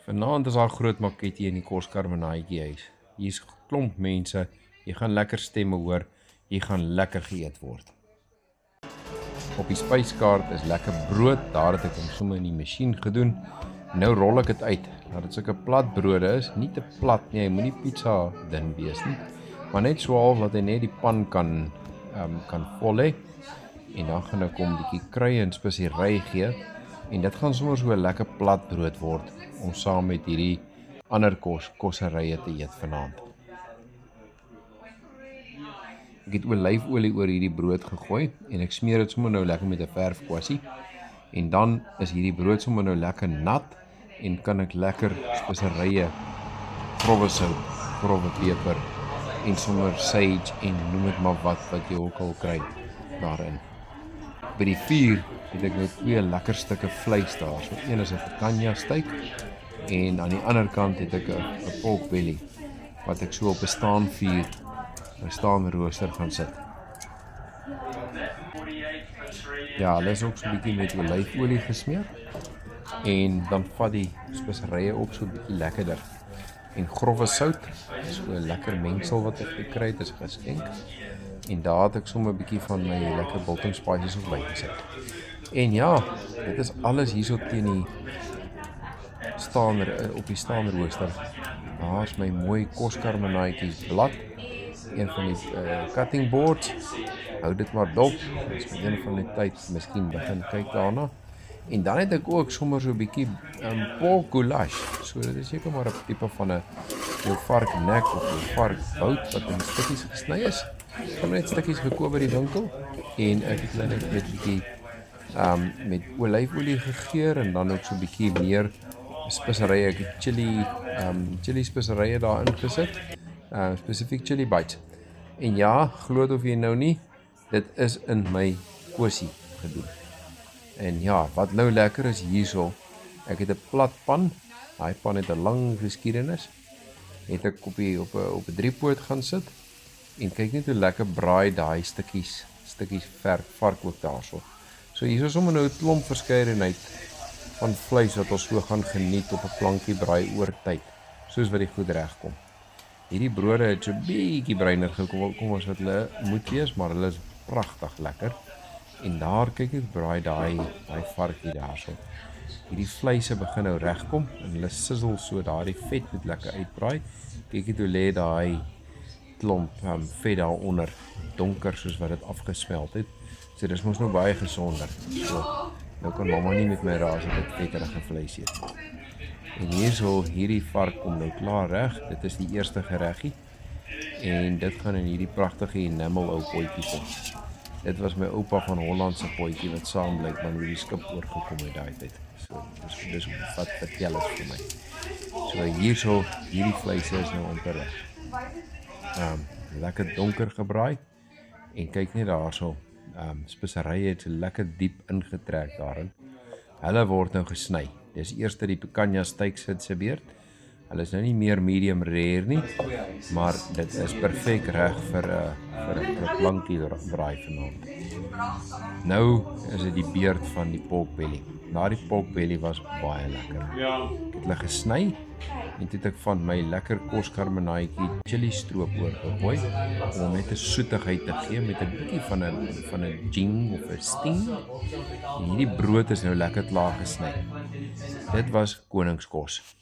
Vanaand is daar groot makketie in die Koskarmenaatjie huis. Hier's klomp mense, jy gaan lekker stemme hoor, jy gaan lekker geëet word. Op die spyskaart is lekker brood, daar het ek hom sommer in die masjien gedoen. Nou rol ek dit uit, dat dit sulke plat brode is, nie te plat nie, hy moet nie pizza dun wees nie, maar net so half dat hy net die pan kan vol hê. En dan gaan ek hom bietjie kruie en spesery gee, en dit gaan sommer so 'n lekker plat brood word, om saam met hierdie ander kosserye te eet vanaand. Ek het olyfolie oor hierdie brood gegooi, en ek smeer dit sommer nou lekker met 'n verfkwassie, en dan is hierdie brood sommer nou lekker nat, en kan ek lekker speserye, grove sout, grove peper, en sommer sage, en noem dit maar wat jy ook al kry daarin. By die vuur het ek nou 2 lekker stukke vleis daar. So een is 'n picanha steak en aan die ander kant het ek 'n pork belly wat ek so op 'n staanvuur, 'n staanrooster gaan sit. Ja, hulle is ook so 'n bietjie met olyfolie gesmeer en dan vat die speserye op so 'n bietjie lekkerder. En grove sout, so 'n lekker mengsel wat ek gekry het, is 'n geskenk. En daar het ek sommer 'n bietjie van my lekker biltong spices op bygesit. En ja, dit is alles hierso teen die op die staanrooster. Daar is my mooi Koskarmenaatjie blad, een van die cutting boards. Hou dit maar dop, as my een van die tyd miskien begin kyk daarna. En dan het ek ook sommer so 'n bietjie pork goulash. So dit is seker maar 'n tipe van 'n varknek of 'n varkbout wat in stukkies gesny is. Ek het net stukkies gekoop by die winkel en ek het hulle net met 'n bietjie met olyfolie gegeur en dan ook so 'n bietjie meer speserye. Ek het chili speserye daarin gesit, spesifiek chili bites. En ja, glo dit of jy nou nie, dit is in my kosie gedoen. En ja, wat nou lekker is hierso, ek het 'n plat pan, daai pan het 'n lang geskiedenis, het ek op 'n driepoot gaan sit, en kyk net hoe lekker braai daai stukkies vark ook daarso. So hier is sommer nou 'n klomp verskeidenheid van vleis wat ons so gaan geniet op 'n plankie braai oor tyd, soos wat die goed regkom. Hierdie brode het so bietjie bruiner gekom as wat hulle moet wees, maar hulle is pragtig lekker. En daar kyk ek braai daai varkie daarso. Hierdie vleise begin nou regkom en hulle sizzle so daardie vet moet lekker uitbraai. Kyk net hoe lê daai klomp vet daaronder, donker soos wat dit afgesmelt het. So dis mos nou baie gesonder. So nou kan mamma nie met my raas op dit vetterige vleis eet. En hierdie vark kom nou klaar reg. Dit is die eerste gereggie. En dit gaan in hierdie pragtige enamel ou potjie kom. Dit was my oupa van Hollandse potjie wat saam blyk maar met die skip oorgekom het daai tyd. So dis wat vertel het vir my. So hierdie vleise is nou amper reg. Lekker donker gebraai. En kyk net daarso, speserye het so lekker diep ingetrek daarin. Hulle word nou gesny. Dis eers die picanha steak sit se beurt. Hulle is nou nie meer medium rare nie, maar dit is perfek reg vir 'n plankie braai vanaand. Nou is dit die beurt van die pork belly. Die pork belly was baie lekker. Ek het hulle gesny en toe het ek van my lekker Koskarmenaatjie chili stroop oorgegooi om net 'n soetigheid te gee met 'n bietjie van 'n jing of 'n sting. En hierdie brood is nou lekker klaar gesny. Dit was koningskos.